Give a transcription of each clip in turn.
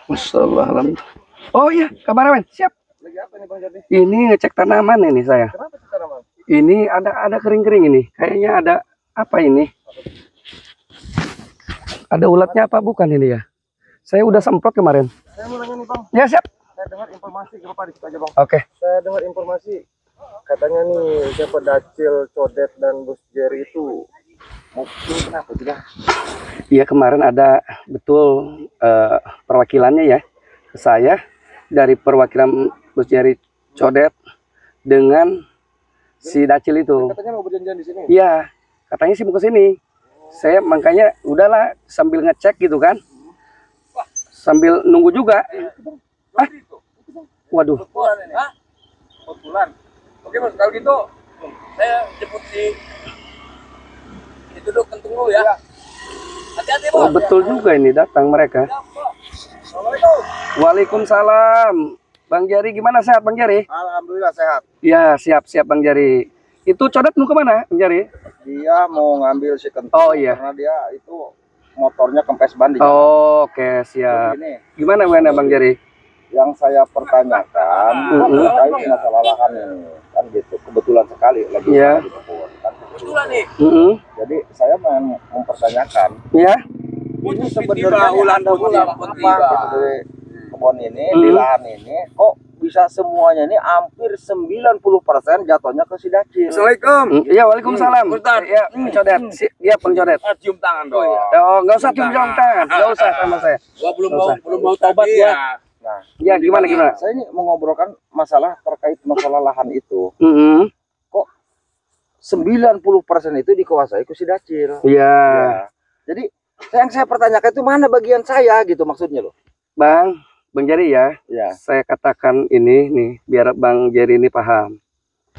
Assalamualaikum. Oh iya, kameramen, siap. Lagi apa nih Bang Jordi? Ini ngecek tanaman ini saya. Kenapa sih tanaman? Ini ada kering-kering ini. Kayaknya ada apa ini? Ada ulatnya apa bukan ini ya? Saya udah semprot kemarin. Saya mau nanya nih Bang. Ya siap. Saya dengar informasi, gak apa-apa di situ aja Bang. Oke. Saya dengar informasi katanya nih siapa Dacil, Codet dan Bos Jerry itu mungkin kenapa sih Bang? Iya kemarin ada betul perwakilannya ya ke saya dari perwakilan Bos Jerry Codet dengan si Dacil itu. Katanya mau berjanjian di sini. Iya, katanya sih mau ke sini. Saya makanya udahlah sambil ngecek gitu kan. Sambil nunggu juga. Ah, waduh. Kebetulan ini. Hah? Kebetulan. Oke Mas, kalau gitu saya jemput di duduk kentung dulu ya. Hati-hati Bang. Oh, betul juga ini datang mereka. Assalamualaikum. Waalaikumsalam. Bang Jari gimana, sehat Bang Jari? Alhamdulillah sehat. Ya, siap-siap Bang Jari. Itu Codet mau kemana Bang Jari? Dia mau ngambil si kentut. Oh, iya. Karena dia itu motornya kempes ban di jalan. Oh, oke, siap. Ini Gimana Bang Jari? yang saya pertanyakan terkait masalah lahan ini kan gitu. Kebetulan sekali lagi Iya. di kebun kan. Kebetulan nih. Jadi saya mempertanyakan Ya. ini sebenarnya ulang Anda pun punya tiba, apa pun tiba. gitu di kebun ini, di lahan ini kok bisa semuanya ini hampir 90% jatuhnya ke si Dacil. Assalamualaikum. Iya, waalaikumsalam. Ustaz. Ya, Codet. Iya, Bang Codet. Cium tangan dong. Oh, nggak usah cium tangan. Nggak usah sama saya. Gua belum Nggak mau tobat gua. Nah, Ya, gimana? saya ini mau ngobrolkan masalah terkait masalah lahan itu. Mm-hmm. Kok 90% itu dikuasai ke si Dacil. Iya. Ya. Jadi yang saya pertanyakan itu mana bagian saya gitu maksudnya loh. Bang Jari ya. Ya. Saya katakan ini nih, biar Bang Jari ini paham.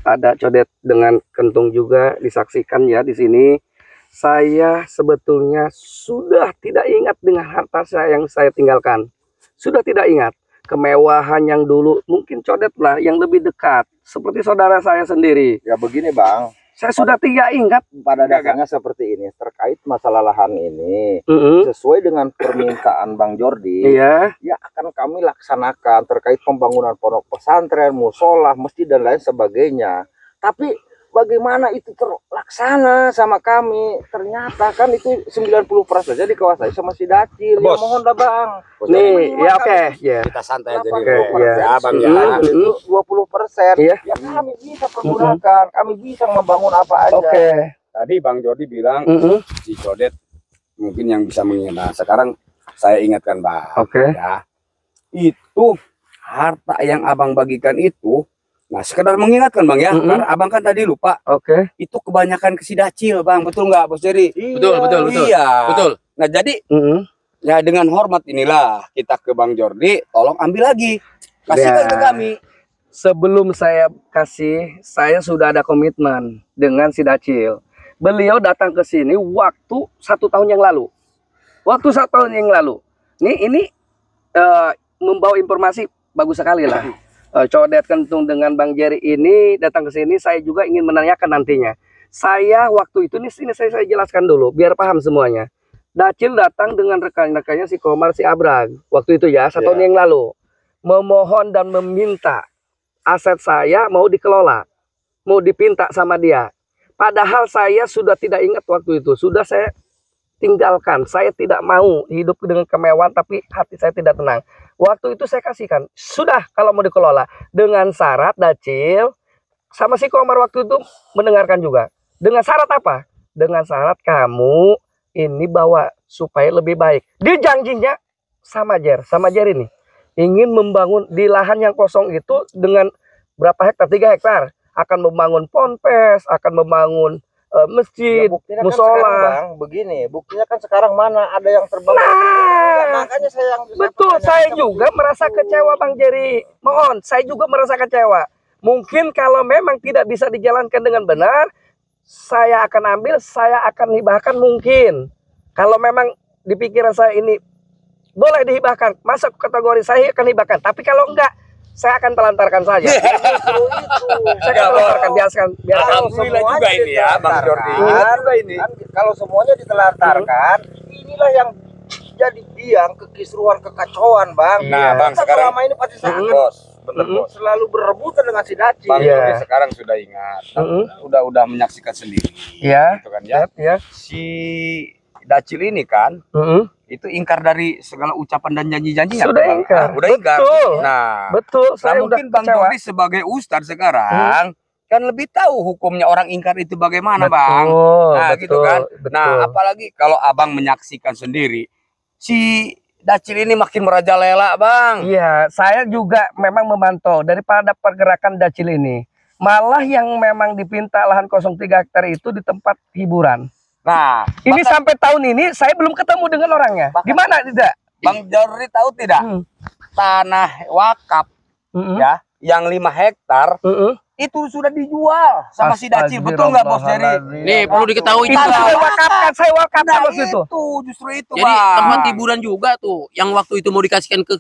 Ada Codet dengan kentung juga disaksikan ya di sini. Saya sebetulnya sudah tidak ingat dengan harta saya yang saya tinggalkan. Sudah tidak ingat kemewahan yang dulu mungkin Codet lah yang lebih dekat seperti saudara saya sendiri. Ya begini Bang, Saya sudah tidak ingat. pada dasarnya seperti ini terkait masalah lahan ini Mm-mm. sesuai dengan permintaan Bang Jordi. Iya. Ya akan kami laksanakan terkait pembangunan pondok pesantren, musola, masjid dan lain sebagainya. Tapi bagaimana itu terlaksana sama kami? Ternyata kan itu 90% saja dikuasai sama si Dacil. Ya, Bos. mohon dah Bang. Nih, ya oke. Ya. Kita santai aja Oke, nih. ya. Ya, Bang ya. Mm-mm. Itu 20%. Iya. Ya kami bisa pergunakan, kami bisa membangun apa aja. Oke. Tadi Bang Jordi bilang Mm-mm. si Codet mungkin yang bisa mengingat. Nah, sekarang saya ingatkan Bang. Oke. Ya. Itu harta yang Abang bagikan itu. Nah, sekedar mengingatkan Bang ya. Mm-mm. Karena Abang kan tadi lupa. Oke. Itu kebanyakan ke si Dacil Bang. Betul nggak Bos Jerry? Betul. Iya. Betul. Nah, jadi Mm-mm. ya dengan hormat inilah kita ke Bang Jordi. Tolong ambil lagi. Kasihkan Ya. ke kami. Sebelum saya kasih, saya sudah ada komitmen dengan si Dacil. Beliau datang ke sini waktu 1 tahun yang lalu. Waktu 1 tahun yang lalu. Ini membawa informasi bagus sekali lah. Codet kentung dengan Bang Jerry ini datang ke sini. Saya juga ingin menanyakan nantinya. Saya waktu itu ini saya jelaskan dulu biar paham semuanya. Dacil datang dengan rekan-rekannya si Komar, si Abrag. Waktu itu ya 1 tahun yang lalu. Memohon dan meminta aset saya mau dikelola, mau dipinta sama dia. Padahal saya sudah tidak ingat waktu itu, sudah saya tinggalkan. Saya tidak mau hidup dengan kemewahan, tapi hati saya tidak tenang. Waktu itu saya kasihkan, sudah kalau mau dikelola dengan syarat Dacil sama si Komar waktu itu mendengarkan juga. Dengan syarat apa? Dengan syarat kamu ini bawa supaya lebih baik. Dia janjinya sama Jer ini ingin membangun di lahan yang kosong itu dengan berapa hektar? 3 hektar. Akan membangun ponpes, akan membangun masjid, buktinya musola. kan sekarang, Bang, begini, buktinya kan sekarang mana ada yang terbangun. Nah, Makanya saya betul, saya juga merasa kecewa Bang Jerry. Mohon, saya juga merasa kecewa. Mungkin kalau memang tidak bisa dijalankan dengan benar, saya akan ambil, saya akan hibahkan mungkin. Kalau memang di pikiran saya ini boleh dihibahkan, masuk kategori saya akan hibahkan. Tapi kalau enggak, saya akan telantarkan saja. Saya akan telantarkan, biarkan. Alhamdulillah juga ini ya Bang Jordi. Kan, kalau semuanya ditelantarkan, inilah yang terjadi biang kekisruhan, kekacauan, Bang. Nah, Bang, Kita sekarang selama ini pasti sangat bos, bener bos. selalu berebutan dengan si Dacil. Bang Iya. Jody sekarang sudah ingat, Mm-mm. udah menyaksikan sendiri, Ya, gitu kan ya. ya. Si Dacil ini kan, Mm-mm. itu ingkar dari segala ucapan dan janji-janjinya. Sudah Bang. ingkar. Udah ingkar. Betul. Nah, Betul, saya udah mungkin Bang kecewa. Jody sebagai ustadz sekarang kan lebih tahu hukumnya orang ingkar itu bagaimana, Bang. Betul, Nah, betul, gitu kan. betul. Nah, apalagi kalau Abang menyaksikan sendiri si Dacil ini makin merajalela, Bang. Iya, saya juga memang memantau daripada pergerakan Dacil ini. Malah yang memang dipinta lahan 03 hektar itu di tempat hiburan. Nah, Ini sampai tahun ini saya belum ketemu dengan orangnya. Gimana tidak? Bang Jody tahu tidak? Tanah wakaf ya yang 5 hektar itu sudah dijual sama si Dacil. Betul nggak, Bos Jerry? Nih perlu diketahui Itu juga. saya wakafkan, Nah, waktu itu. justru itu, Jadi Bang. tempat hiburan juga tuh yang waktu itu mau dikasihkan ke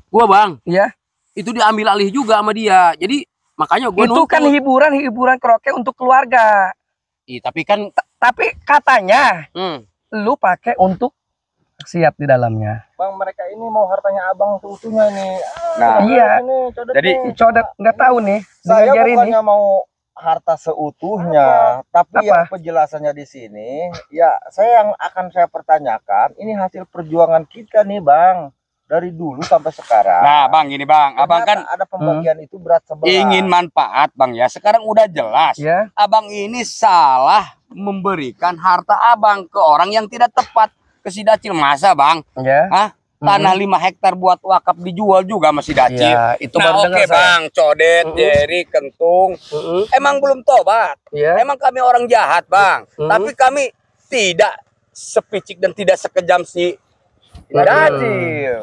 gua, Bang. Ya, Itu diambil alih juga sama dia. Jadi makanya gua itu kan hiburan karaoke untuk keluarga. tapi kan Tapi katanya lu pakai untuk siap di dalamnya. Bang, mereka ini mau hartanya Abang seutuhnya ini. Nah, Iya. Ini, codet Jadi, nih. Codet nggak tahu nih Saya dengan jari ini. bukannya mau harta seutuhnya, tapi Apa? yang penjelasannya di sini, ya yang akan saya pertanyakan, ini hasil perjuangan kita nih, Bang, dari dulu sampai sekarang. nah, Bang, gini, Bang. Abang kan Ternyata ada pembagian itu berat sebelah. ingin manfaat, Bang, ya. Sekarang udah jelas. Ya. Abang ini salah memberikan harta Abang ke orang yang tidak tepat. Ke si Dacil, masa, Bang? Ya. Hah? Tanah 5 hektar buat wakaf dijual juga sama si Dacil. Ya, itu Nah, baru oke, dengar saya. Bang. Codet, Jerry, Kentung. Emang belum tobat. Ya. Emang kami orang jahat, Bang. Tapi kami tidak sepicik dan tidak sekejam si Dacil.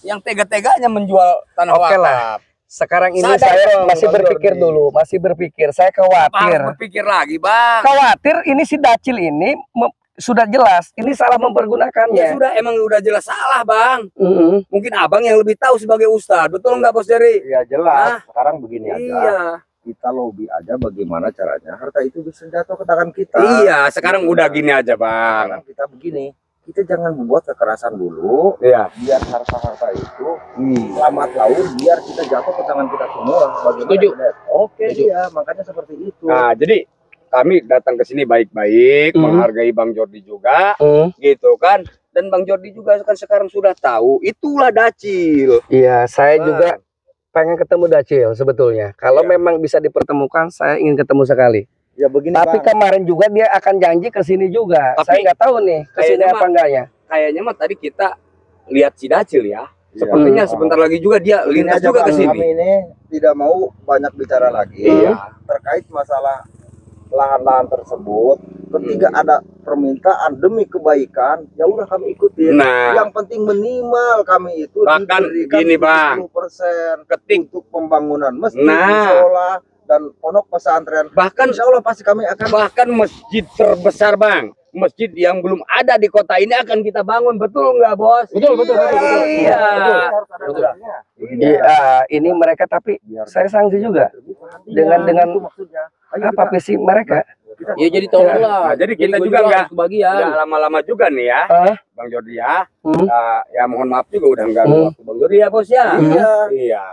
Yang tega-teganya menjual tanah Oke wakaf. lah. Sekarang ini Sadar saya dong, masih Bang berpikir Jordi. dulu, masih berpikir. Saya Harus khawatir. berpikir lagi, Bang. Khawatir ini si Dacil ini sudah jelas ini salah Ya mempergunakannya. sudah, emang udah jelas salah, Bang. Mm-mm. Mungkin Abang yang lebih tahu sebagai ustadz. Betul nggak, Bos Jerry? Ya jelas, sekarang begini aja. Iya. Kita lobby aja bagaimana caranya harta itu bisa jatuh ke tangan kita. Iya, sekarang udah gini aja, Bang. Sekarang kita begini, kita jangan membuat kekerasan dulu, Iya. biar harta-harta itu selamat laur, biar kita jatuh ke tangan kita semua. Bagaimana Setuju. Dad? Oke, Setuju. iya, makanya seperti itu. Nah, jadi kami datang ke sini baik-baik, menghargai Bang Jordi juga, gitu kan. Dan Bang Jordi juga kan sekarang sudah tahu, itulah Dacil. Iya, saya Bang. juga pengen ketemu Dacil sebetulnya. Kalau Iya. memang bisa dipertemukan, saya ingin ketemu sekali. Ya begini, Tapi Bang. kemarin juga dia akan janji ke sini juga. Tapi Saya nggak tahu nih ke sini kayaknya apa enggaknya. Kayaknya mah tadi kita lihat si Dacil ya. Iya. Sepertinya sebentar lagi juga dia Begini lintas aja, juga ke Bang, sini. kami ini tidak mau banyak bicara lagi Iya. terkait masalah lahan-lahan tersebut. Ketika ada permintaan demi kebaikan, ya udah kami ikutin. Nah. Yang penting minimal kami itu Bahkan diberikan gini, Bang. 70% Ketik. untuk pembangunan masjid, Nah. musola, dan pondok pesantren. Bahkan Insya Allah pasti kami akan masjid terbesar, Bang. Masjid yang belum ada di kota ini akan kita bangun, betul nggak, Bos? Betul, betul, betul, betul. Iya. harus ada Betul. dasarnya. Iya, ini mereka tapi saya sanksi juga dengan Itu maksudnya. Ayo apa kita- visi mereka. Ya jadi tolonglah. Nah, jadi kita gua juga nggak- kebagian. Nggak lama-lama juga nih ya, Ah, Bang Jordi ya. Hmm. Ya mohon maaf juga udah nggak waktu Bang Jordi ya, Bos ya. Iya. Iya.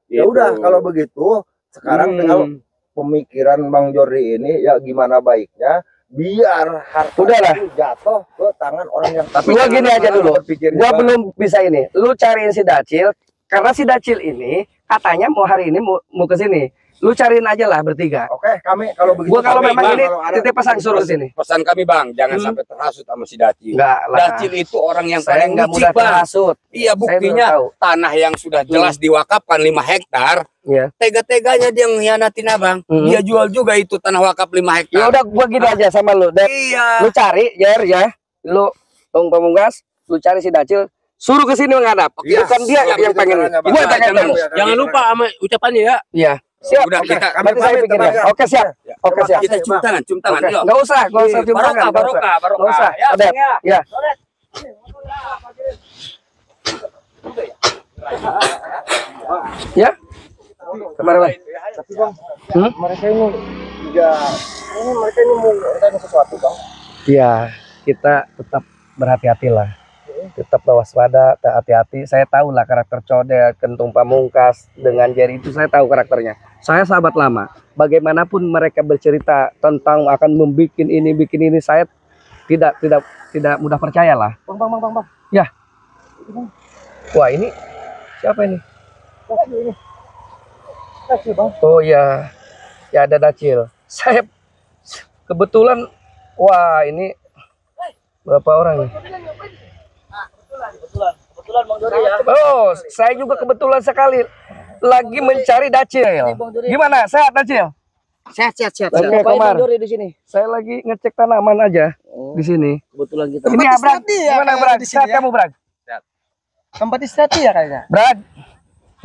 Ya Gitu. udah kalau begitu sekarang tinggal pemikiran Bang Jordi ini ya gimana baiknya biar harta Udahlah. itu jatuh ke tangan orang yang Gua gini aja dulu. berpikirnya, Gua Bang. belum bisa ini. Lu cariin si Dacil karena si Dacil ini katanya mau hari ini mau ke sini. Lu cariin aja lah bertiga. Oke, kami kalau begitu Gua kalau Oke, memang Bang, ini kalau ada- titip pesan suruh sini. Pesan kami, Bang, jangan sampai terhasut sama si Dacil. Enggak lah. Dacil itu orang yang Saya paling nggak licik, mudah Bang. terhasut. Iya, Saya buktinya belum tahu. tanah yang sudah jelas diwakafkan 5 hektar, Iya. tega-teganya dia mengkhianatin Abang. Dia jual juga itu tanah wakaf 5 Ya hektar. udah gua gini aja sama lu. Dan Iya. lu cari Jer ya. Lu Tung Pamungkas, lu cari si Dacil, suruh ke sini menghadap. Iya, Bukan dia siap, yang itu pengen. caranya, Bang. Gua Nah, pengen jangan- ketemu. Jangan lupa sama ucapannya ya. Iya. Siap. Udah, Oke. kita- Nanti saya pikir ya. Oke, siap. Oke, siap. Kita cium tangan, Oke. yuk. Nggak usah, nggak usah cium tangan. Barokah, nggak usah. barokah. Nggak usah. Ya, Ada. Bang, ya. Ya. Ya. Kemana, Bang? tapi Bang, Hmm? mereka ini mereka ini mau bertanya sesuatu, Bang. Iya, kita tetap berhati-hatilah. tetap waspada, hati-hati. Saya tahu lah karakter Codet, Kentung Pamungkas dengan Jerry itu, saya tahu karakternya. Saya sahabat lama. Bagaimanapun mereka bercerita tentang akan membuat ini, bikin ini, saya tidak mudah percaya lah. Bang. Ya. Wah, ini siapa ini? Kasih, Bang. Oh ya, ya ada Dacil. Saya kebetulan, wah ini berapa orang nih? Kebetulan Bang Jori ya. Oh, saya juga kebetulan sekali lagi mencari Dacil. Gimana? Sehat Dacil? Sehat. Oke, Ngapain Komar. Bang Jori di sini? Saya lagi ngecek tanaman aja di sini. Kebetulan kita. Ini ya, Brad. Gimana, Brad? Sehat kamu, Brad? Tempat istirahat ya kayaknya. Brad,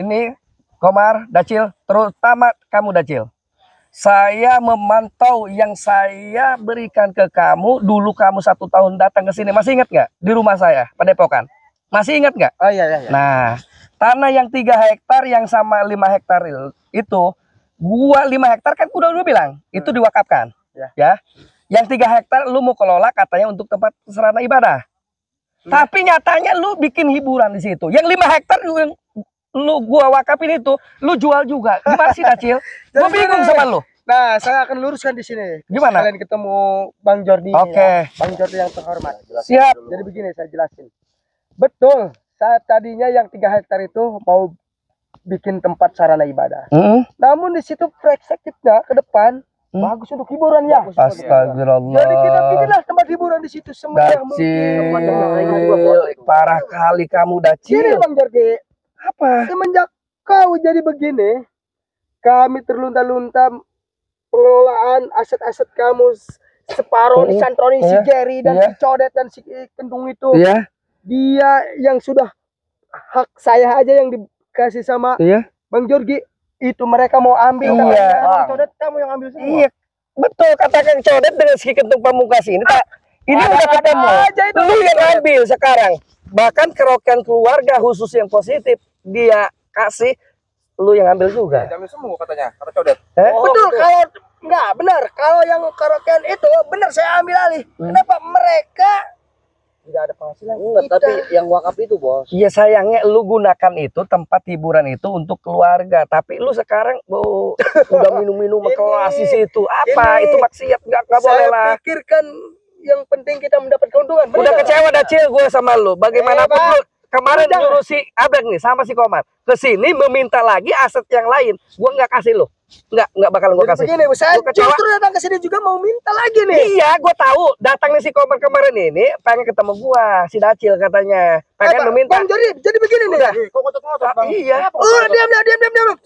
ini Komar, Dacil, terutama kamu Dacil. Saya memantau yang saya berikan ke kamu dulu kamu 1 tahun datang ke sini. Masih ingat nggak? Di rumah saya, Padepokan. Masih ingat nggak? Oh iya. Nah, tanah yang 3 hektar yang sama 5 hektar itu, gua 5 hektar kan udah bilang, itu diwakafkan. Ya. Yang 3 hektar lu mau kelola katanya untuk tempat sarana ibadah. Tapi nyatanya lu bikin hiburan di situ. Yang 5 hektar yang lu gua wakafin itu, lu jual juga. Gimana sih Dacil? Gua bingung sama lu. Nah, saya akan luruskan di sini. Gimana? Kalian ketemu Bang Jordi. Oke. Bang Jordi yang terhormat. Siap. Jadi begini saya jelasin. Betul, saat tadinya yang 3 hektar itu mau bikin tempat sarana ibadah. Namun di situ perspektifnya ke depan bagus untuk hiburan ya. Astagfirullah. Jadi kita bikinlah tempat hiburan di situ semua mungkin. Dacil, parah kali kamu Gini Dacil. Bang Jordi, Apa? semenjak kau jadi begini, kami terlunta-lunta pengelolaan aset-aset kamu separuh disantroni si Jerry dan si Codet dan si Kentung itu. Iya. Dia yang sudah hak saya aja yang dikasih sama Iya. Bang Jorgi, itu mereka mau ambil. Iya, katanya. Bang. Bang Codet kamu yang ambil semua. Iya. Betul kata Kang Codet dengan si Kentung Pamungkas ini. Ini udah ketemu. aja itu. Lu yang ambil sekarang. Bahkan kerokan keluarga khusus yang positif dia kasih, lu yang ambil juga. Jamin semua katanya, kata Codet. Betul, kalau enggak benar, kalau yang karaokean itu benar saya ambil alih. Kenapa mereka tidak ada penghasilan? Enggak, tapi yang wakaf itu, Bos. Iya, sayangnya lu gunakan itu tempat hiburan itu untuk keluarga, tapi lu sekarang udah minum-minum kelas di situ. Apa? Ini Itu maksiat, nggak boleh lah. Saya pikirkan yang penting kita mendapat keuntungan. Udah kecewa Dacil gue sama lu. Bagaimanapun Bang. lu kemarin nyuruh si Abang nih sama si Komar ke sini meminta lagi aset yang lain. Gua nggak kasih lu. Nggak bakal gua kasih. Begini, saya Lu kecewa? justru datang ke sini juga mau minta lagi nih. Iya, gue tahu. Datangnya si Komar kemarin ini pengen ketemu gua, si Dacil katanya. Pengen meminta. Bang Jody, jadi begini nih. Kok ngotot-ngotot, Bang? Iya. Diam.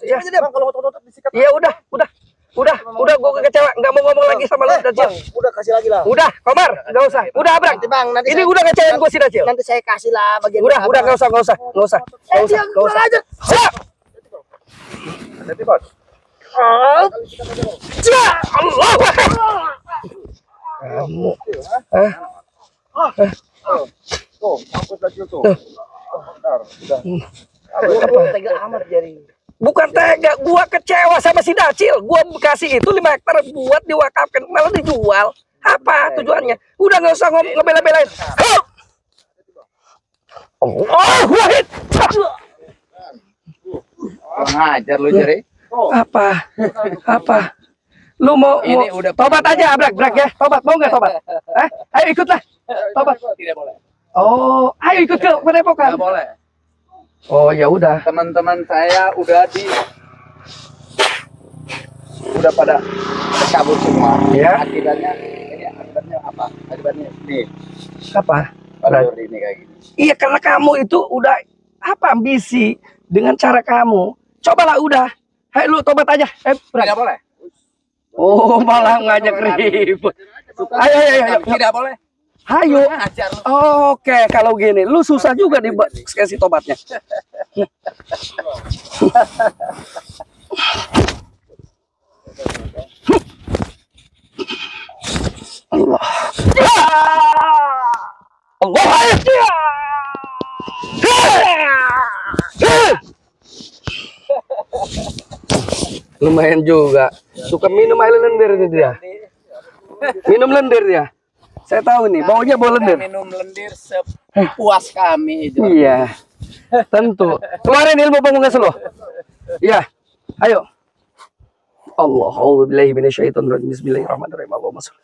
Iya. Bang, kalau ngotot-ngotot disikat. Iya, udah gue kecewa, nggak mau ngomong lagi sama lu Dacil. Bang, udah kasih lagi lah. Udah, Komar, nggak usah. Udah, Abang. Nanti Bang, nanti Ini saya- udah ngecewain gue si Dacil. nanti saya kasih lah bagian. Udah, nggak usah. Dia kurang ajar. Siap. Hati-hati, Bos. Allah. Kamu. Tuh, hapus lagi tuh. Bentar, udah. Tega amat jadi. Bukan tega, gua kecewa sama si Dacil. Gua kasih itu 5 hektar buat diwakafkan, malah dijual. Apa tujuannya? Udah nggak usah ngebela-belain. Oh, wahid. Ngajar lu Jerry. Apa? Lu mau Ini udah tobat aja, Abrak ya. Tobat, mau nggak tobat? Ayo ikutlah. Tobat. Tidak boleh. Oh, ayo ikut ke Padepokan. Tidak boleh. Oh, ya udah. Teman-teman saya udah pada cabut semua. Ya. Akibatnya ini akibatnya apa? Akibatnya nih. Apa? Kalau ini kayak gini. Iya, karena kamu itu udah ambisi dengan cara kamu. Cobalah udah. Hei lu tobat aja. Tidak boleh. Oh, malah ngajak ribut. Ayo. Tidak boleh. Ayo. Ngajar lu. Oke, kalau gini, lu susah juga dikasih tobatnya. Allah. Lumayan juga. Suka minum air lendir itu dia. Minum lendir dia. Saya tahu nih, baunya bau lendir. Minum lendir puas kami itu. Iya, tentu. Keluarin ilmu pamungkas lo. Iya, ayo. Allahu billahi minasyaitonir rajim. Bismillahirrahmanirrahim. Allahumma shalli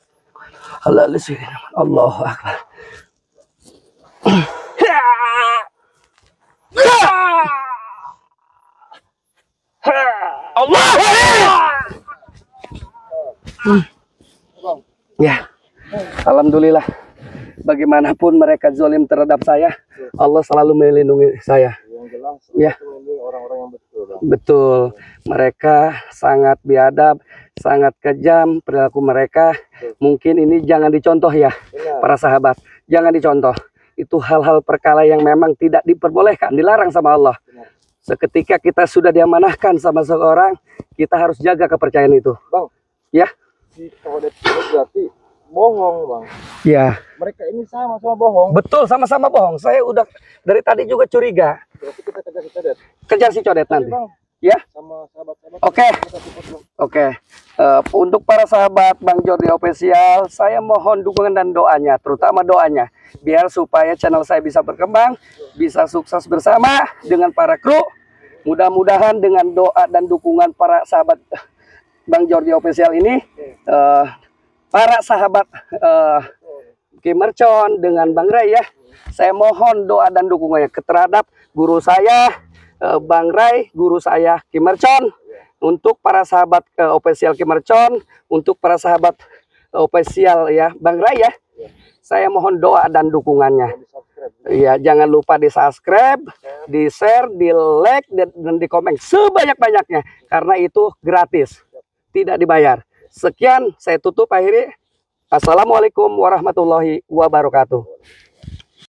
ala sayyidina Muhammad. Allahu akbar. Allah. Ya, alhamdulillah. Bagaimanapun mereka zalim terhadap saya, Allah selalu melindungi saya. Yang jelas Ya. ini orang-orang yang betul, Bang. Betul, mereka sangat biadab, sangat kejam perilaku mereka. Mungkin ini jangan dicontoh ya, Benar. para sahabat. Jangan dicontoh. Itu hal-hal perkara yang memang tidak diperbolehkan, dilarang sama Allah. Seketika kita sudah diamanahkan sama seorang, kita harus jaga kepercayaan itu. Bang. Ya. Si Codet ini berarti bohong, Bang. Ya, Mereka ini sama-sama bohong. betul, sama-sama bohong. Saya udah dari tadi juga curiga. Berarti kita kejar si Codet. Kejar si Codet Tapi, nanti. Bang, Ya. sama sahabat-sahabat. Oke. kita support, Bang. Oke, untuk para sahabat Bang Jordi Official, saya mohon dukungan dan doanya, terutama doanya, biar supaya channel saya bisa berkembang, bisa sukses bersama dengan para kru. Mudah-mudahan dengan doa dan dukungan para sahabat Bang Jordi Official ini, para sahabat Kim Mercon dengan Bang Ray ya, saya mohon doa dan dukungannya terhadap guru saya, Bang Ray, guru saya Kim Mercon. Untuk para sahabat official Kim Mercon, untuk para sahabat official ya Bang Ray ya, saya mohon doa dan dukungannya. Iya, jangan lupa di subscribe, di share, di like dan di komen sebanyak-banyaknya karena itu gratis, tidak dibayar. Sekian, saya tutup akhirnya. Assalamualaikum warahmatullahi wabarakatuh.